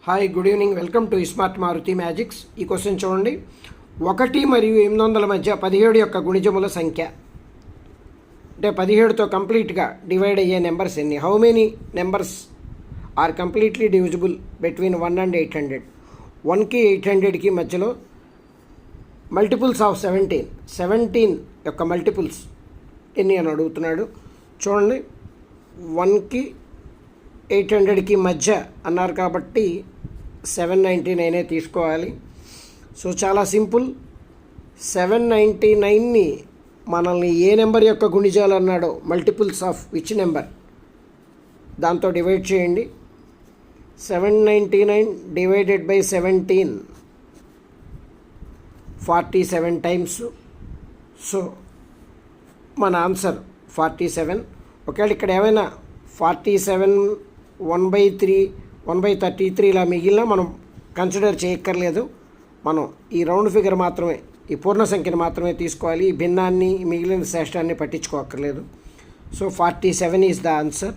Hi, good evening. Welcome to smart Maruti magics. ఈ question చూడండి. 1 మరియు 800 మధ్య 17 యొక్క గుణిజముల సంఖ్య. అంటే 17తో కంప్లీట్గా డివైడ్ అయ్యే నెంబర్స్ ఎన్ని? How many numbers are completely divisible between 1 and 800? 1కి 800కి మధ్యలో మల్టిపుల్స్ ఆఫ్ 17 యొక్క మల్టిపుల్స్ ఎన్ని అని అడుగుతున్నాడు. చూడండి, 1కి 800కి మధ్య అన్నారు కాబట్టి 799 తీసుకోవాలి. సో చాలా సింపుల్. 799ని మనల్ని ఏ నెంబర్ యొక్క గుణిజాలు అన్నాడో, మల్టిపుల్స్ ఆఫ్ విచ్ నెంబర్, దాంతో డివైడ్ చేయండి. 799 డివైడెడ్ బై 17 47 టైమ్స్. సో మన ఆన్సర్ 47. ఒకవేళ ఇక్కడ ఏమైనా 47 1/3 1/33 ఇలా మిగిలిన మనం కన్సిడర్ చేయక్కర్లేదు. మనం ఈ రౌండ్ ఫిగర్ మాత్రమే, ఈ పూర్ణ సంఖ్యను మాత్రమే తీసుకోవాలి. ఈ భిన్నాన్ని, మిగిలిన శేషాన్ని పట్టించుకోక్కర్లేదు. So 47 is the answer.